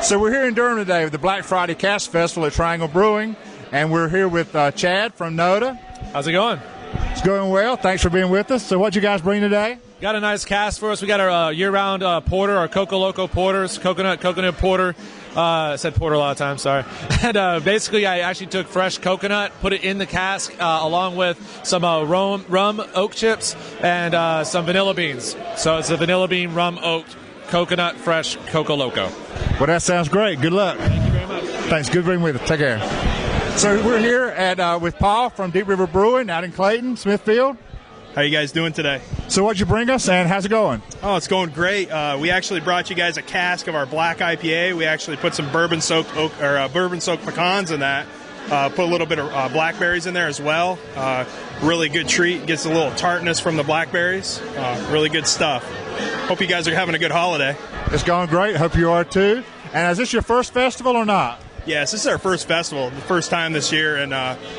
So we're here in Durham today with the Black Friday Cask Festival at Triangle Brewing, and we're here with Chad from Noda. How's it going? It's going well. Thanks for being with us. So what'd you guys bring today? Got a nice cask for us. We got our year-round porter, our Coco Loco porters, coconut porter. I said porter a lot of times, sorry. And basically, I actually took fresh coconut, put it in the cask, along with some rum oak chips and some vanilla beans. So it's a vanilla bean, rum, oak, coconut, fresh Coco Loco. Well, that sounds great. Good luck. Thank you very much. Thanks. Good being with us. Take care. So we're here at with Paul from Deep River Brewing out in Clayton, Smithfield. How you guys doing today? So what'd you bring us, and how's it going? Oh, it's going great. We actually brought you guys a cask of our black IPA. We actually put some bourbon-soaked pecans in that. Put a little bit of blackberries in there as well. Really good treat. Gets a little tartness from the blackberries. Really good stuff. Hope you guys are having a good holiday. It's going great. Hope you are too. And is this your first festival or not? Yes, this is our first festival, the first time this year, and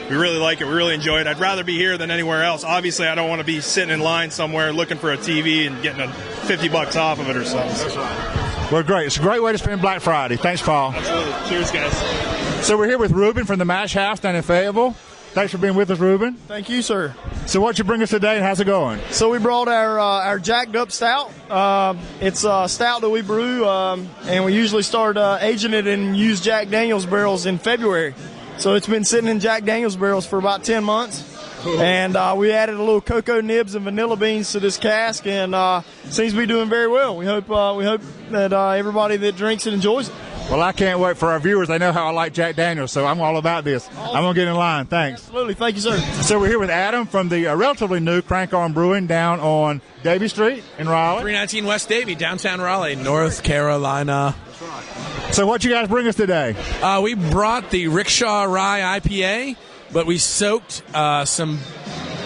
we really like it. We really enjoy it. I'd rather be here than anywhere else. Obviously, I don't want to be sitting in line somewhere looking for a TV and getting $50 off of it or something. That's right. Well, great. It's a great way to spend Black Friday. Thanks, Paul. Absolutely. Cheers, guys. So we're here with Ruben from the Mash House down in Fayetteville. Thanks for being with us, Ruben. Thank you, sir. So what'd you bring us today, and how's it going? So we brought our jacked up stout. It's a stout that we brew, and we usually start aging it in used Jack Daniel's barrels in February. So it's been sitting in Jack Daniel's barrels for about 10 months. Cool. And we added a little cocoa nibs and vanilla beans to this cask, and seems to be doing very well. We hope that everybody that drinks it enjoys it. Well, I can't wait for our viewers. They know how I like Jack Daniels, so I'm all about this. Awesome. I'm going to get in line. Thanks. Absolutely. Thank you, sir. So we're here with Adam from the relatively new Crank On Brewing down on Davie Street in Raleigh. 319 West Davie, downtown Raleigh, North Carolina. That's right. So what'd you guys bring us today? We brought the Rickshaw Rye IPA, but we soaked some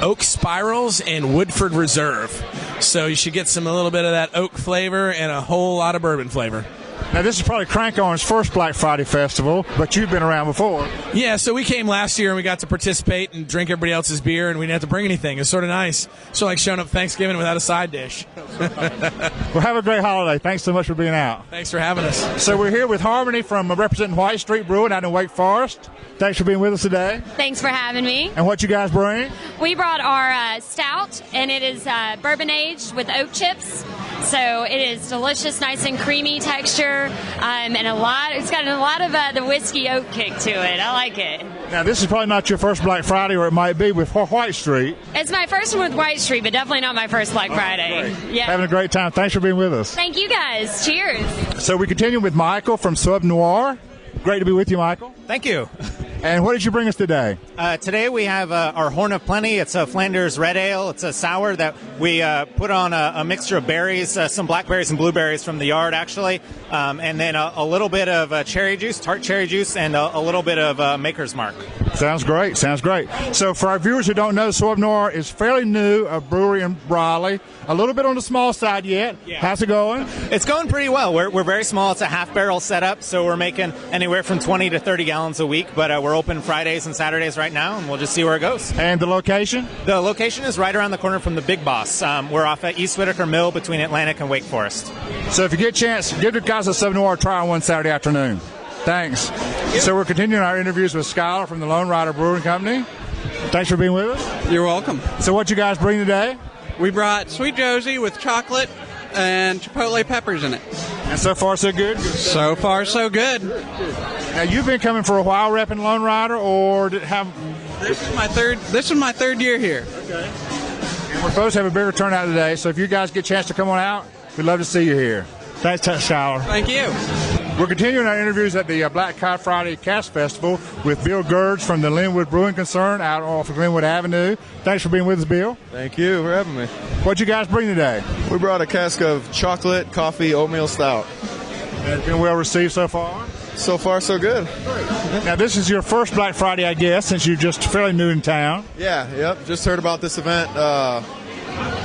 oak spirals and Woodford Reserve. So you should get a little bit of that oak flavor and a whole lot of bourbon flavor. Now, this is probably Crank On's first Black Friday festival, but you've been around before. Yeah, so we came last year and we got to participate and drink everybody else's beer, and we didn't have to bring anything. It's sort of nice. So like showing up Thanksgiving without a side dish. Well, have a great holiday. Thanks so much for being out. Thanks for having us. So we're here with Harmony from representing White Street Brewing out in Wake Forest. Thanks for being with us today. Thanks for having me. And what you guys bring? We brought our stout, and it is bourbon aged with oak chips. So it is delicious, nice and creamy texture, and it's got a lot of the whiskey oak kick to it. I like it. Now, this is probably not your first Black Friday, or it might be with White Street. It's my first one with White Street, but definitely not my first Black Friday. Yeah. Having a great time. Thanks for being with us. Thank you, guys. Cheers. So we continue with Michael from Sub Noir. Great to be with you, Michael. Thank you. And what did you bring us today? Today we have our Horn of Plenty. It's a Flanders Red Ale. It's a sour that we put on a mixture of berries, some blackberries and blueberries from the yard, actually, and then a little bit of cherry juice, tart cherry juice, and a little bit of Maker's Mark. Sounds great. Sounds great. So for our viewers who don't know, Soap Noir is fairly new, a brewery in Raleigh. A little bit on the small side yet. Yeah. How's it going? It's going pretty well. We're very small. It's a half-barrel setup, so we're making anywhere from 20 to 30 gallons a week, but we're open Fridays and Saturdays right now, and we'll just see where it goes. And the location? The location is right around the corner from the Big Boss. We're off at East Whitaker Mill between Atlantic and Wake Forest. So if you get a chance, give the guys a Soap Noir try on one Saturday afternoon. Thanks. So we're continuing our interviews with Skylar from the Lone Rider Brewing Company. Thanks for being with us. You're welcome. So what you guys bring today? We brought Sweet Josie with chocolate and chipotle peppers in it. And so far so good? So far so good. Now you've been coming for a while repping Lone Rider, or have? This is my third year here. Okay. And we're supposed to have a bigger turnout today, so if you guys get a chance to come on out, we'd love to see you here. Thanks, Skylar. Thank you. We're continuing our interviews at the Black Friday Cask Festival with Bill Gurge from the Linwood Brewing Concern out off of Glenwood Avenue. Thanks for being with us, Bill. Thank you for having me. What'd you guys bring today? We brought a cask of chocolate, coffee, oatmeal stout. And it's been well received so far? So far, so good. Now, this is your first Black Friday, I guess, since you're just fairly new in town. Yep. Just heard about this event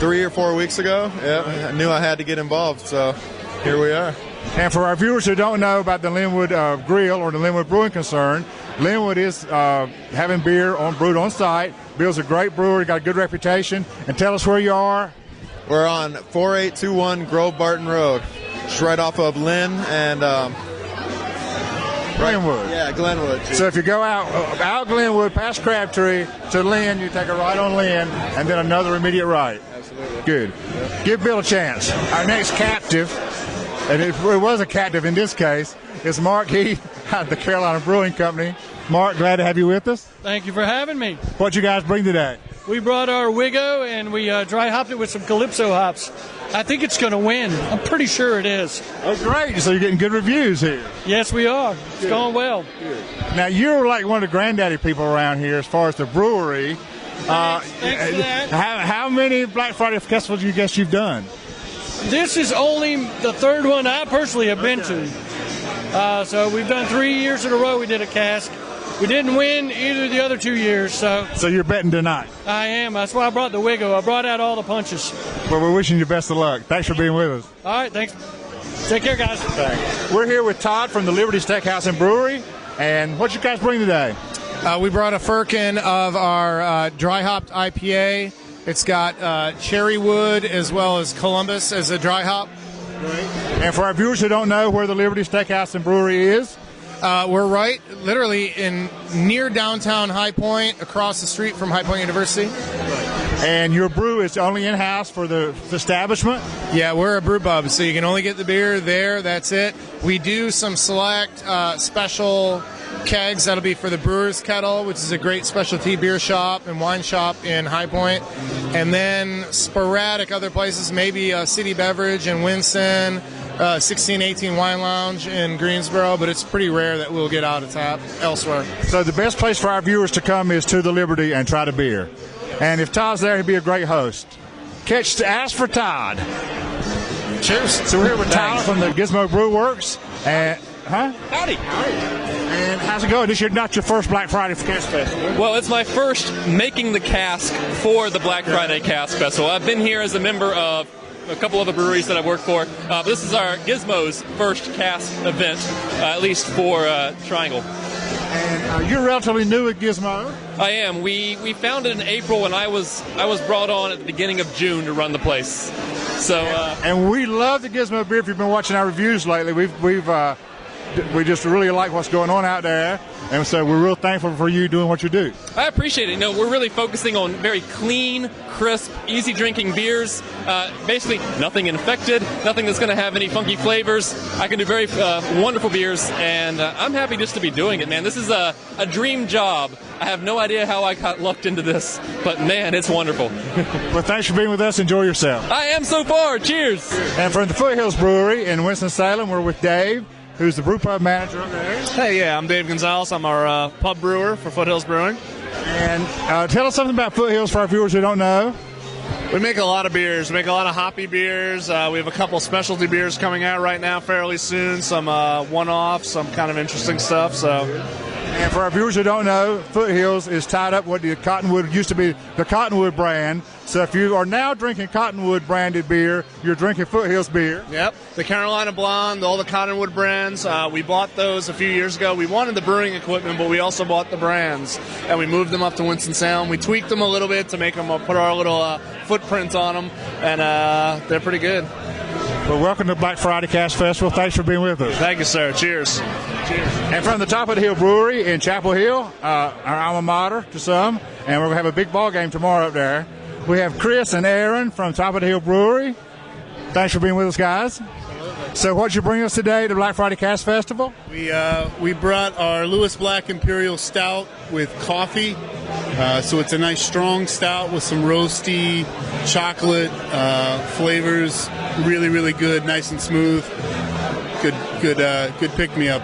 3 or 4 weeks ago. Yep. I knew I had to get involved, so here we are. And for our viewers who don't know about the Linwood Grill or the Linwood Brewing Concern, Linwood is having beer brewed on site. Bill's a great brewer, got a good reputation. And tell us where you are. We're on 4821 Grove Barton Road, just right off of Lynn and Glenwood. Yeah, Glenwood. So if you go out Glenwood, past Crabtree to Lynn, you take a right on Lynn, and then another immediate right. Absolutely. Good. Give Bill a chance. Our next captive, and it was a captive in this case, is Mark Heath out of the Carolina Brewing Company. Mark, glad to have you with us. Thank you for having me. What'd you guys bring today? We brought our Wigo, and we dry hopped it with some Calypso hops. I think it's going to win. I'm pretty sure it is. Oh, great. So you're getting good reviews here. Yes, we are. It's going well. Good. Now, you're like one of the granddaddy people around here as far as the brewery. Thanks for that. How many Black Friday festivals do you guess you've done? This is only the third one I personally have been to. So we've done 3 years in a row we did a cask. We didn't win either of the other 2 years. So you're betting tonight? I am. That's why I brought the Wigo. I brought out all the punches. Well, we're wishing you best of luck. Thanks for being with us. All right, thanks. Take care, guys. Thanks. We're here with Todd from the Liberty Steakhouse and Brewery. And what you guys bring today? We brought a firkin of our dry hopped IPA. It's got cherry wood as well as Columbus as a dry hop. Great. And for our viewers who don't know where the Liberty Steakhouse and Brewery is, we're right, literally near downtown High Point, across the street from High Point University. And your brew is only in-house for the establishment? Yeah, we're a brew pub, so you can only get the beer there. That's it. We do some select special kegs. That'll be for the Brewer's Kettle, which is a great specialty beer shop and wine shop in High Point. And then sporadic other places, maybe City Beverage in Winston, 1618 Wine Lounge in Greensboro, but it's pretty rare that we'll get out of tap elsewhere. So the best place for our viewers to come is to the Liberty and try the beer. And if Todd's there, he'd be a great host. Ask for Todd. Cheers. So we're here with Tyler from the Gizmo Brew Works. And, Howdy. And how's it going? This is not your first Black Friday Cask Festival. Well, it's my first making the cask for the Black Friday Cask Festival. I've been here as a member of a couple other breweries that I've worked for. But this is our Gizmo's first cask event, at least for Triangle. And you're relatively new at Gizmo. I am. We founded in April, and I was brought on at the beginning of June to run the place. So and we love the Gizmo beer. If you've been watching our reviews lately, we just really like what's going on out there, and so we're real thankful for you doing what you do. I appreciate it. You know, we're really focusing on very clean, crisp, easy drinking beers. Basically, nothing infected, nothing that's going to have any funky flavors. I can do very wonderful beers, and I'm happy just to be doing it, man. This is a dream job. I have no idea how I got lucked into this, but man, it's wonderful. Well, thanks for being with us. Enjoy yourself. I am so far. Cheers. And from the Foothills Brewery in Winston-Salem, we're with Dave who's the brew pub manager up there. Hey, yeah, I'm Dave Gonzalez. I'm our pub brewer for Foothills Brewing. And tell us something about Foothills for our viewers who don't know. We make a lot of beers. We make a lot of hoppy beers. We have a couple specialty beers coming out right now fairly soon. Some one-off, some kind of interesting stuff. So. And for our viewers who don't know, Foothills is tied up with the Cottonwood, used to be the Cottonwood brand. So if you are now drinking Cottonwood branded beer, you're drinking Foothills beer. Yep, the Carolina Blonde, all the Cottonwood brands. We bought those a few years ago. We wanted the brewing equipment, but we also bought the brands, and we moved them up to Winston-Salem. We tweaked them a little bit to make them put our little footprint on them, and they're pretty good. Well, welcome to Black Friday Cask Festival. Thanks for being with us. Thank you, sir. Cheers. Cheers. And from the Top of the Hill Brewery in Chapel Hill, our alma mater to some, and we're going to have a big ball game tomorrow up there. We have Chris and Aaron from Top of the Hill Brewery. Thanks for being with us, guys. So what'd you bring us today to Black Friday Cask Festival? We brought our Lewis Black Imperial Stout with coffee. So it's a nice strong stout with some roasty chocolate flavors. Really, really good, nice and smooth. Good pick-me-up.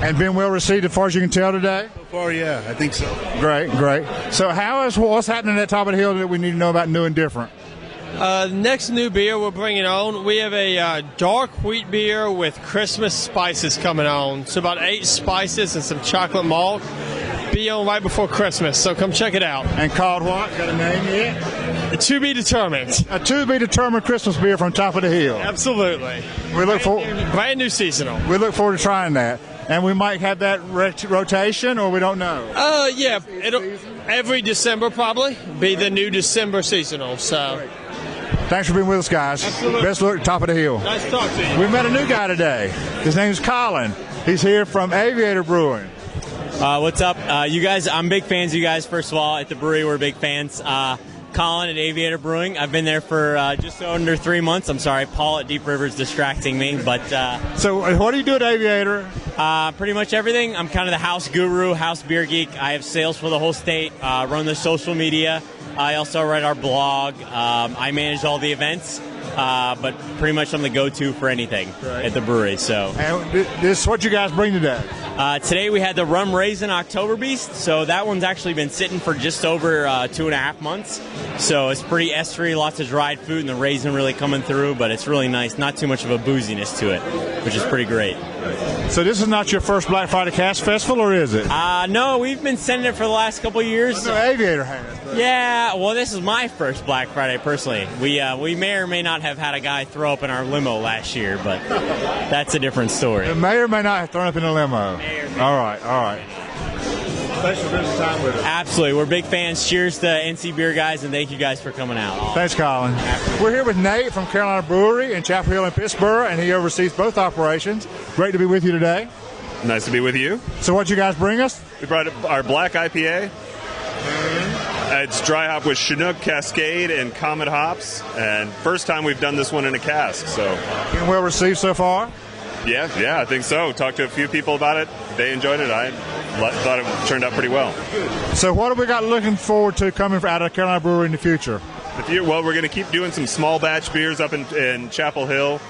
And been well received as far as you can tell today? So far, yeah, I think so. Great. So what's happening at Top of the Hill that we need to know about new and different? Next new beer we're bringing on, we have a dark wheat beer with Christmas spices coming on. So about 8 spices and some chocolate malt. Be on right before Christmas, so come check it out. And called what? Got a name yet? To be determined. A to be determined Christmas beer from Top of the Hill. Absolutely. We look brand new seasonal. We look forward to trying that. And we might have that rotation, or we don't know. Yeah, it'll every December probably be the new December seasonal. So. Thanks for being with us, guys. Absolutely. Best look at Top of the Hill. Nice to talk to you. We met a new guy today. His name's Colin. He's here from Aviator Brewing. What's up? You guys, I'm big fans of you guys, first of all. At the brewery, we're big fans. Colin at Aviator Brewing. I've been there for just under 3 months. I'm sorry, Paul at Deep River's distracting me. But So what do you do at Aviator? Pretty much everything. I'm kind of the house guru, house beer geek. I have sales for the whole state, run the social media. I also write our blog. I manage all the events. But pretty much I'm the go-to for anything at the brewery. So, and this what you guys bring today? Today we had the Rum Raisin Oktoberbeest. So that one's actually been sitting for just over 2.5 months. So it's pretty estery, lots of dried fruit, and the raisin really coming through. But it's really nice. Not too much of a booziness to it, which is pretty great. So this is not your first Black Friday Cask Festival, or is it? No, we've been sending it for the last couple of years. No, Aviator has. But... Yeah, well, this is my first Black Friday personally. We may or may not have had a guy throw up in our limo last year, but that's a different story. It may or may not have thrown up in a limo. All right. Thanks for spending time with us. Absolutely. We're big fans. Cheers to NC Beer guys, and thank you guys for coming out. Thanks, Colin. We're here with Nate from Carolina Brewery in Chapel Hill and Pittsburgh, and he oversees both operations. Great to be with you today. Nice to be with you. So what you guys bring us? We brought our black IPA. It's dry hop with Chinook, Cascade, and Comet hops. And first time we've done this one in a cask. So been well received so far? Yeah, I think so. Talked to a few people about it. They enjoyed it. I thought it turned out pretty well. So what have we got looking forward to coming out of Carolina Brewery in the future? Well, we're going to keep doing some small batch beers up in Chapel Hill.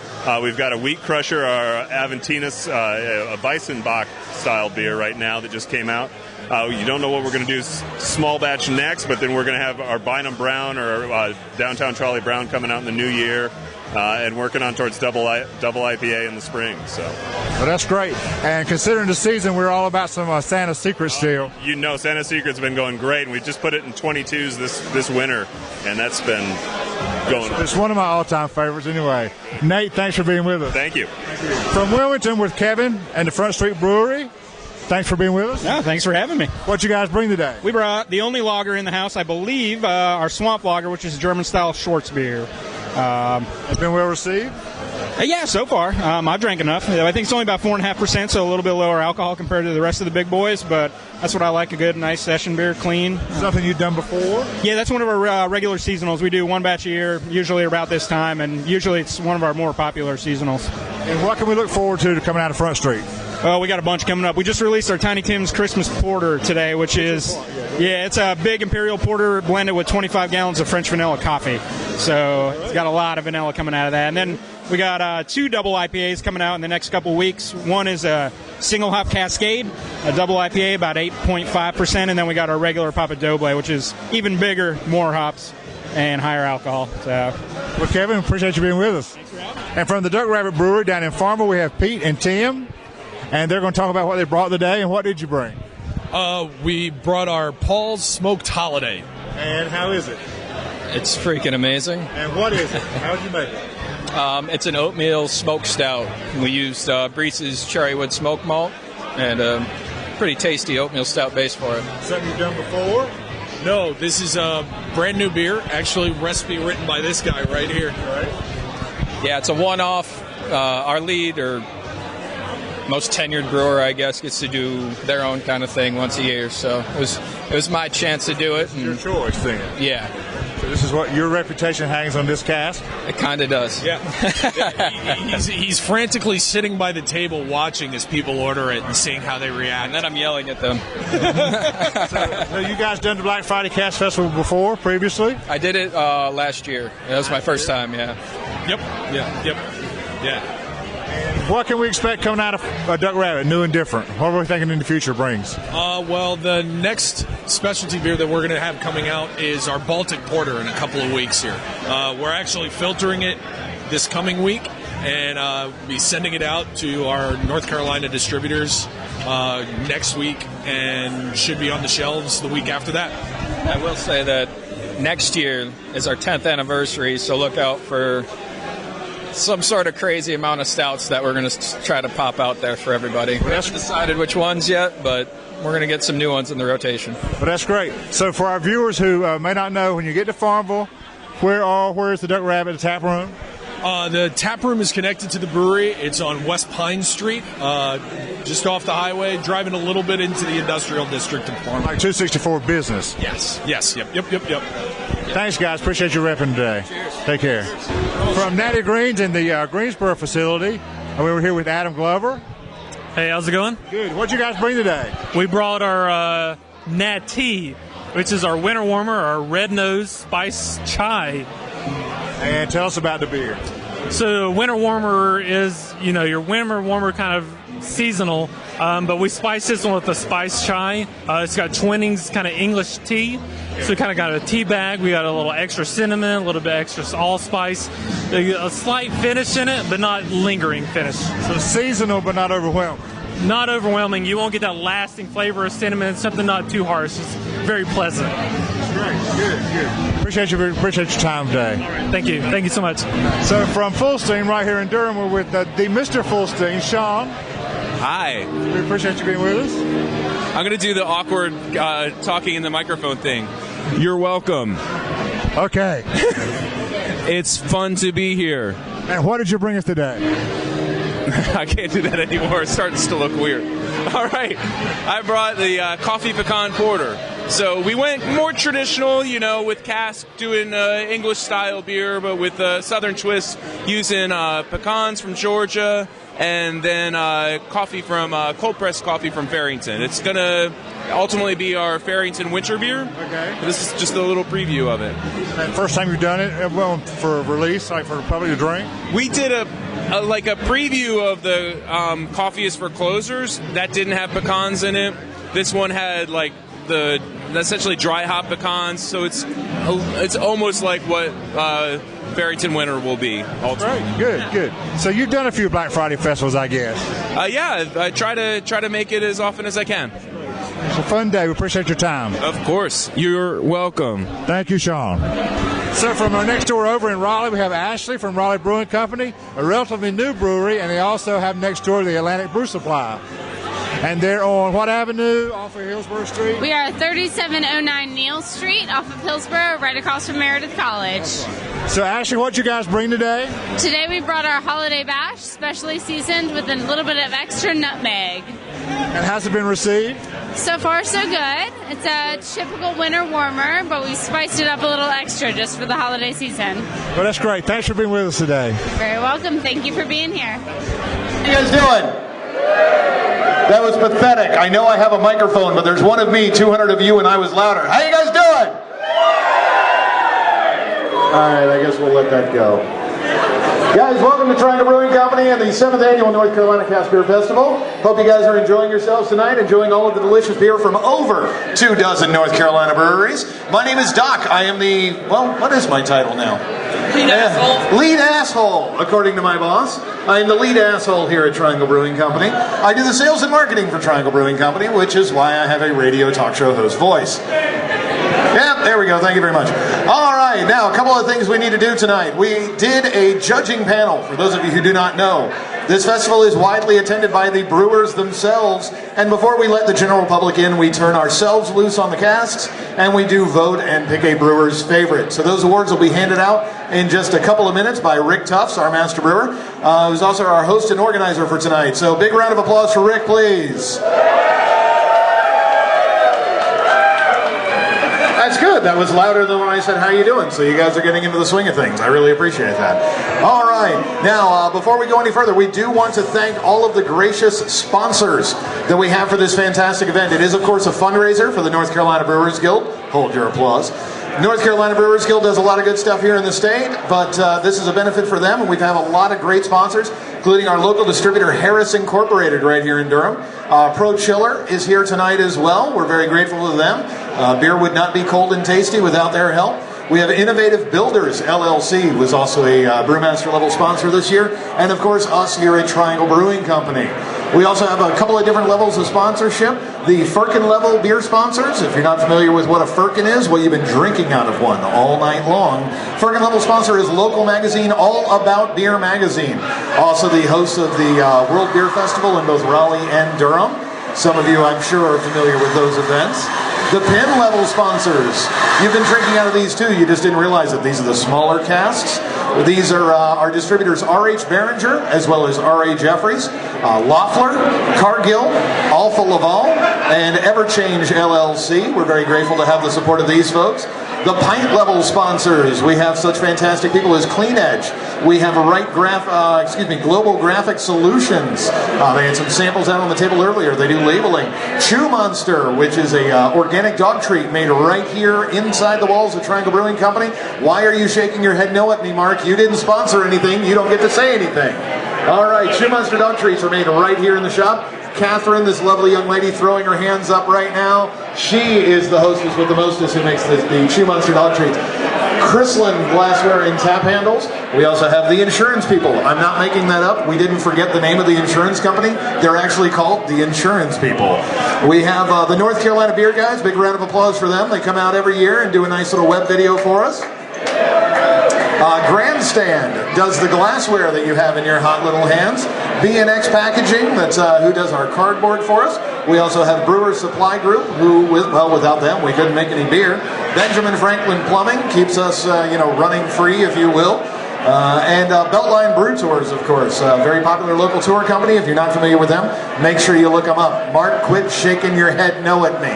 We've got a Wheat Crusher, our Aventinus, a Weissenbach style beer right now that just came out. You don't know what we're going to do small batch next, but then we're going to have our Bynum Brown or Downtown Trolley Brown coming out in the new year. And working on towards double IPA in the spring. So, well, that's great. And considering the season, we're all about some Santa Secret still. You know, Santa Secret's been going great, and we just put it in 22s this winter, and that's been going. It's one of my all-time favorites, anyway. Nate, thanks for being with us. Thank you. From Wilmington with Kevin and the Front Street Brewery. Thanks for being with us. No, thanks for having me. What you guys bring today? We brought the only lager in the house, I believe, our Swamp Lager, which is German-style Schwartz beer. It's been well received? Yeah, so far. I've drank enough. I think it's only about 4.5%, so a little bit lower alcohol compared to the rest of the big boys, but that's what I like, a good, nice session beer, clean. Something you've done before? Yeah, that's one of our regular seasonals. We do one batch a year, usually about this time, and usually it's one of our more popular seasonals. And what can we look forward to coming out of Front Street? We got a bunch coming up. We just released our Tiny Tim's Christmas Porter today, which is, it's a big Imperial Porter blended with 25 gallons of French vanilla coffee. So it's got a lot of vanilla coming out of that. And then We got 2 double IPAs coming out in the next couple weeks. One is a single hop Cascade, a double IPA, about 8.5%, and then we got our regular Papa Doble, which is even bigger, more hops, and higher alcohol. So, well, Kevin, appreciate you being with us. Thanks for having me. And from the Duck Rabbit Brewery down in Farmville, we have Pete and Tim, and they're going to talk about what they brought today. And what did you bring? We brought our Paul's Smoked Holiday. And how is it? It's freaking amazing. And what is it? How did you make it? It's an oatmeal smoked stout. We used Breeze's Cherrywood Smoke Malt, and pretty tasty oatmeal stout base for it. Something you've done before? No, this is a brand new beer. Actually, recipe written by this guy right here. Right. Yeah, it's a one-off. Our lead, or most tenured brewer, I guess, gets to do their own kind of thing once a year. So it was my chance to do it. It's your choice, then. Yeah. So this is what your reputation hangs on this cask? It kind of does. Yeah. He's frantically sitting by the table watching as people order it and seeing how they react. And then I'm yelling at them. So you guys done the Black Friday Cask Festival before, previously? I did it last year. That was my first time, yeah. Yep. Yeah. What can we expect coming out of Duck Rabbit, new and different? What are we thinking in the future brings? Well, the next specialty beer that we're going to have coming out is our Baltic Porter in a couple of weeks here. We're actually filtering it this coming week, and we'll be sending it out to our North Carolina distributors next week, and should be on the shelves the week after that. I will say that next year is our 10th anniversary, so look out for some sort of crazy amount of stouts that we're going to try to pop out there for everybody. We haven't decided which ones yet, but we're going to get some new ones in the rotation. Well, that's great. So for our viewers who may not know, when you get to Farmville, where is the Duck Rabbit, the tap room? The tap room is connected to the brewery. It's on West Pine Street, just off the highway, driving a little bit into the industrial district of Farmville. Like 264 Business. Yes. Yep. Thanks, guys. Appreciate you repping today. Cheers. Take care. From Natty Greens in the Greensboro facility, we were here with Adam Glover. Hey, how's it going? Good. What'd you guys bring today? We brought our Natty, which is our winter warmer, our red nose spice chai. And tell us about the beer. So winter warmer is, your winter warmer kind of seasonal, but we spice this one with a spice chai. It's got Twinings kind of English tea. So we kind of got a tea bag. We got a little extra cinnamon, a little bit extra allspice, a slight finish in it, but not lingering finish. So seasonal, but not overwhelming. Not overwhelming. You won't get that lasting flavor of cinnamon. Something not too harsh. It's very pleasant. Great. Good. Appreciate your time today. All right. Thank you so much. So from Fullstein, right here in Durham, we're with the Mr. Fullstein, Sean. Hi. We appreciate you being with us. I'm going to do the awkward talking in the microphone thing. You're welcome. Okay. It's fun to be here. And what did you bring us today? I can't do that anymore. It's starting to look weird. All right. I brought the coffee pecan porter. So we went more traditional, with Cask doing English-style beer, but with a southern twist using pecans from Georgia and then cold-pressed coffee from Farrington. It's going to ultimately be our Farrington winter beer. Okay. This is just a little preview of it. And first time you've done it, for release, like for the public to drink? We did a preview of the Coffee is for Closers. That didn't have pecans in it. This one had the essentially dry hop pecans, so it's almost like what Farrington Winter will be. Ultimately. Right. Good. So you've done a few Black Friday festivals, I guess. Yeah, I try to make it as often as I can. It's a fun day. We appreciate your time. Of course. You're welcome. Thank you, Sean. So from our next door over in Raleigh, we have Ashley from Raleigh Brewing Company, a relatively new brewery, and they also have next door the Atlantic Brew Supply. And they're on what avenue off of Hillsborough Street? We are 3709 Neal Street off of Hillsborough, right across from Meredith College. So, Ashley, what you guys bring today? Today we brought our holiday bash, specially seasoned with a little bit of extra nutmeg. And how's it been received? So far, so good. It's a typical winter warmer, but we spiced it up a little extra just for the holiday season. Well, that's great. Thanks for being with us today. Very welcome. Thank you for being here. How you guys doing? That was pathetic. I know I have a microphone, but there's one of me, 200 of you, and I was louder. How you guys doing? All right, I guess we'll let that go. Guys, welcome to Triangle Brewing Company and the 7th Annual North Carolina Cask Beer Festival. Hope you guys are enjoying yourselves tonight, enjoying all of the delicious beer from over 24 North Carolina breweries. My name is Doc. I am the, well, what is my title now? Lead asshole. Lead asshole, according to my boss. I am the lead asshole here at Triangle Brewing Company. I do the sales and marketing for Triangle Brewing Company, which is why I have a radio talk show host voice. Yep, there we go. Thank you very much. All right, now a couple of things we need to do tonight. We did a judging panel. For those of you who do not know, this festival is widely attended by the brewers themselves. And before we let the general public in, we turn ourselves loose on the casks, and we do vote and pick a brewer's favorite. So those awards will be handed out in just a couple of minutes by Rick Tufts, our master brewer, who's also our host and organizer for tonight. So big round of applause for Rick, please. That's good. That was louder than when I said, how you doing? So you guys are getting into the swing of things. I really appreciate that. All right. Now, before we go any further, we do want to thank all of the gracious sponsors that we have for this fantastic event. It is, of course, a fundraiser for the North Carolina Brewers Guild. Hold your applause. North Carolina Brewers Guild does a lot of good stuff here in the state, but this is a benefit for them, and we have a lot of great sponsors, including our local distributor, Harris Incorporated, right here in Durham. Pro Chiller is here tonight as well. We're very grateful to them. Beer would not be cold and tasty without their help. We have Innovative Builders, LLC, was also a Brewmaster level sponsor this year, and of course us here at Triangle Brewing Company. We also have a couple of different levels of sponsorship. The Firkin level beer sponsors. If you're not familiar with what a Firkin is, well, you've been drinking out of one all night long. Firkin level sponsor is local magazine All About Beer magazine. Also the host of the World Beer Festival in both Raleigh and Durham. Some of you, I'm sure, are familiar with those events. The Pin level sponsors. You've been drinking out of these too. You just didn't realize that these are the smaller casks. These are our distributors R.H. Behringer as well as R.A. Jeffries, Loeffler, Cargill, Alfa Laval, and Everchange LLC. We're very grateful to have the support of these folks. The pint level sponsors. We have such fantastic people as Clean Edge. We have Global Graphic Solutions. They had some samples out on the table earlier. They do labeling. Chew Monster, which is a organic dog treat made right here inside the walls of Triangle Brewing Company. Why are you shaking your head no at me, Mark? You didn't sponsor anything. You don't get to say anything. All right, Chew Monster dog treats are made right here in the shop. Catherine, this lovely young lady throwing her hands up right now, she is the hostess with the mostest who makes the Chew Monster dog treats. Chrysalin glassware and tap handles. We also have the insurance people. I'm not making that up. We didn't forget the name of the insurance company. They're actually called the Insurance People. We have the North Carolina Beer Guys. Big round of applause for them. They come out every year and do a nice little web video for us. Grandstand does the glassware that you have in your hot little hands. B&X Packaging, that's who does our cardboard for us. We also have Brewers Supply Group, who, well, without them, we couldn't make any beer. Benjamin Franklin Plumbing keeps us, running free, if you will. And Beltline Brew Tours, of course, a very popular local tour company. If you're not familiar with them, make sure you look them up. Mark, quit shaking your head no at me.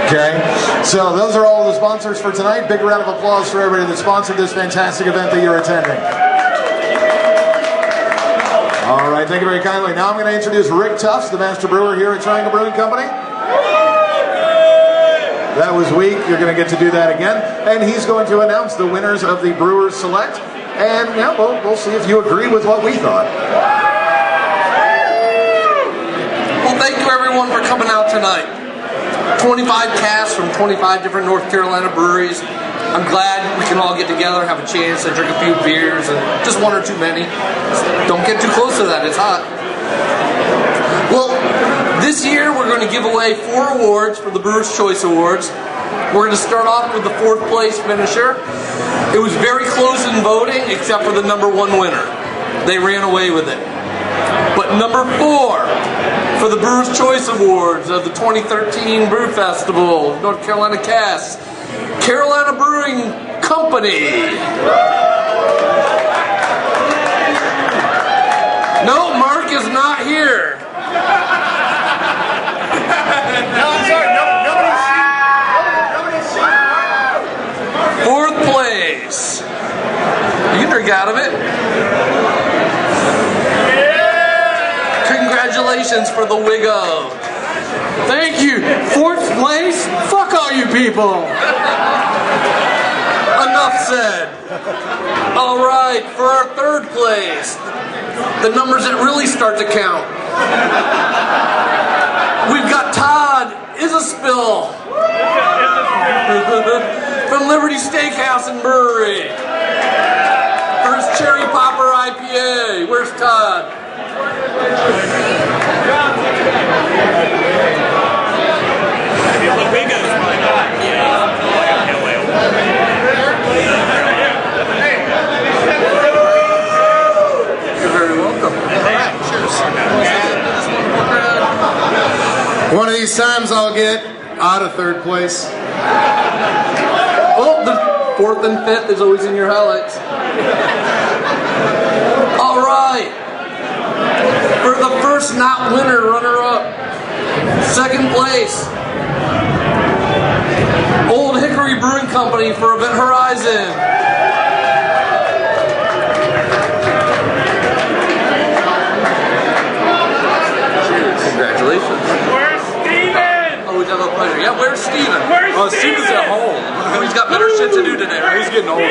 Okay, so those are all of the sponsors for tonight. Big round of applause for everybody that sponsored this fantastic event that you're attending. All right, thank you very kindly. Now I'm going to introduce Rick Tufts, the master brewer here at Triangle Brewing Company. That was weak. You're going to get to do that again. And he's going to announce the winners of the Brewers Select. And we'll see if you agree with what we thought. Well, thank you everyone for coming out tonight. 25 casks from 25 different North Carolina breweries. I'm glad we can all get together, have a chance to drink a few beers, and just one or too many. Don't get too close to that, it's hot. Well, this year we're going to give away 4 awards for the Brewers' Choice Awards. We're going to start off with the 4th place finisher. It was very close in voting, except for the number 1 winner. They ran away with it. But number 4 for the Brewers' Choice Awards of the 2013 Brew Festival, North Carolina Cask, Carolina Brewing Company. No, Mark is not here. No, I'm sorry. Nobody's seen. 4th place. You can drink out of it. Congratulations for the Wiggo. Thank you. 4th place? Fuck all you people. Enough said. All right, for our third place, the numbers that really start to count. We've got Todd Isaspill from Liberty Steakhouse and Brewery for his Cherry Popper IPA. Where's Todd? You're very welcome. One of these times I'll get out of third place. Oh, the fourth and fifth is always in your highlights. All right. For the first not winner, runner-up. Second place. Old Hickory Brewing Company for Event Horizon. Congratulations. Where's Steven? Oh, we done a pleasure. Yeah, where's Steven? Where's Oh, Steven's at home. He's got better shit to do today, right? He's getting older.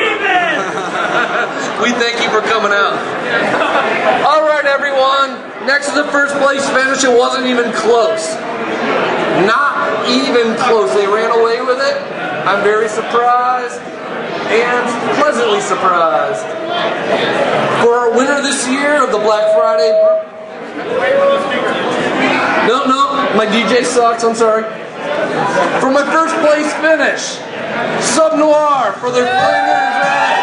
We thank you for coming out. All right, everyone. Next to the first place finish, it wasn't even close. Not even close. They ran away with it. I'm very surprised and pleasantly surprised. For our winner this year of the Black Friday... No, my DJ sucks, I'm sorry. For my first place finish, Sub Noir for their Flamers Red.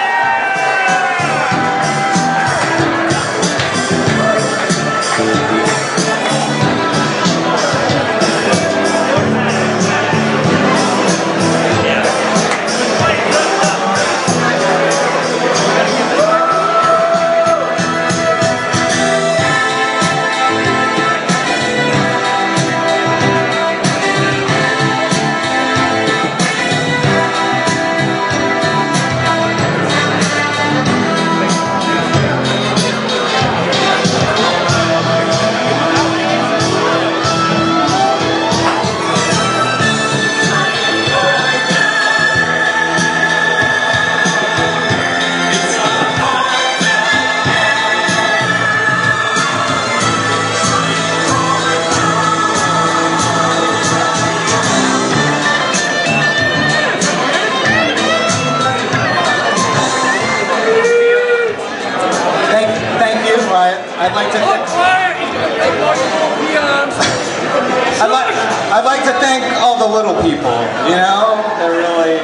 I'd like to thank all the little people, you know, they're really,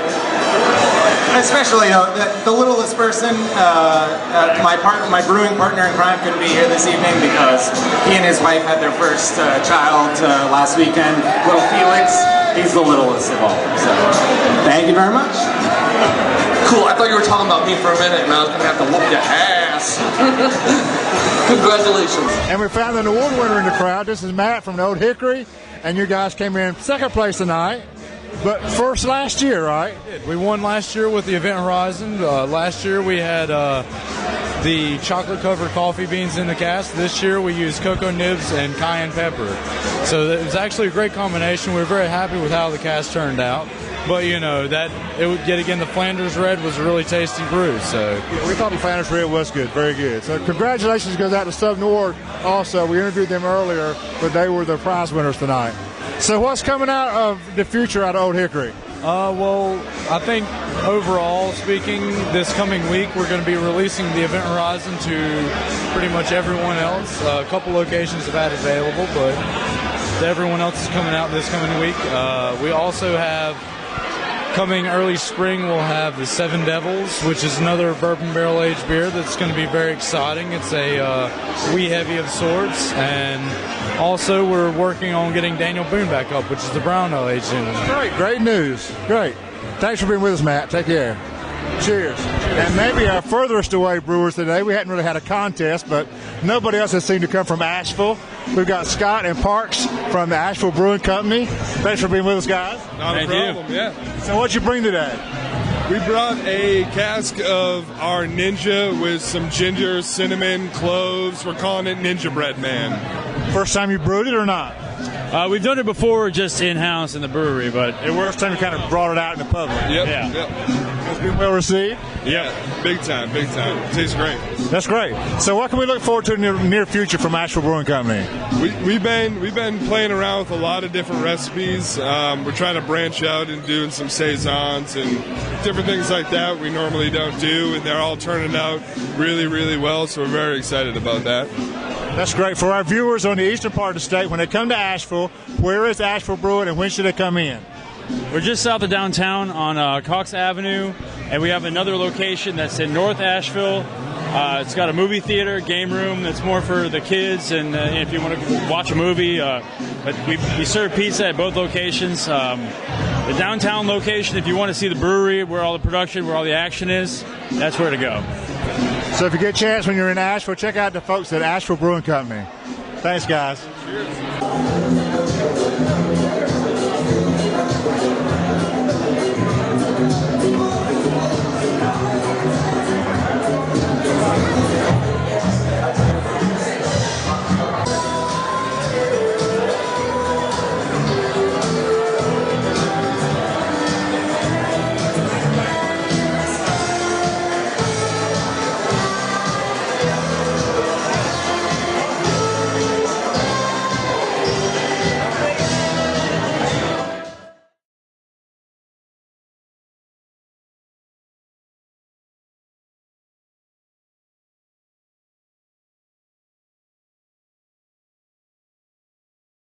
especially, you know, the littlest person, my brewing partner in crime couldn't be here this evening because he and his wife had their first child last weekend, little Felix. He's the littlest of all, so thank you very much. Cool, I thought you were talking about me for a minute and I was going to have to whoop your ass. Congratulations. And we found an award winner in the crowd. This is Matt from the Old Hickory, and you guys came in second place tonight, but first last year, right? We won last year with the Event Horizon. Last year we had the chocolate-covered coffee beans in the cask. This year we used cocoa nibs and cayenne pepper. So it was actually a great combination. We were very happy with how the cask turned out. But, you know, yet again, the Flanders Red was a really tasty brew. So yeah, we thought the Flanders Red was good, very good. So congratulations goes out to Sub Nord also. We interviewed them earlier, but they were the prize winners tonight. So what's coming out of the future out of Old Hickory? Well, I think overall speaking, this coming week we're going to be releasing the Event Horizon to pretty much everyone else. A couple locations have had it available, but everyone else is coming out this coming week. We also have, coming early spring, we'll have the Seven Devils, which is another bourbon barrel-aged beer that's going to be very exciting. It's a wee heavy of sorts, and also we're working on getting Daniel Boone back up, which is the brown ale-aged in. Great news. Great. Thanks for being with us, Matt. Take care. Cheers. And maybe our furthest away brewers today, we hadn't really had a contest, but nobody else has seemed to come from Asheville. We've got Scott and Parks from the Asheville Brewing Company. Thanks for being with us, guys. Not a problem, yeah. So what'd you bring today? We brought a cask of our Ninja with some ginger, cinnamon, cloves. We're calling it Ninja Bread Man. First time you brewed it or not? We've done it before just in-house in the brewery, but it was time you kind of brought it out in the public. Yep. Yeah. Yep. It's been well received. Yeah, big time, big time. It tastes great. That's great. So what can we look forward to in the near future from Asheville Brewing Company? We've been playing around with a lot of different recipes. We're trying to branch out and doing some saisons and different things like that we normally don't do, and they're all turning out really, really well, so we're very excited about that. That's great. For our viewers on the eastern part of the state, when they come to Asheville, where is Asheville Brewing and when should they come in? We're just south of downtown on Cox Avenue, and we have another location that's in North Asheville. It's got a movie theater, game room that's more for the kids, and if you want to watch a movie. But we serve pizza at both locations. The downtown location, if you want to see the brewery, where all the production, where all the action is, that's where to go. So if you get a chance when you're in Asheville, check out the folks at Asheville Brewing Company. Thanks, guys. Cheers.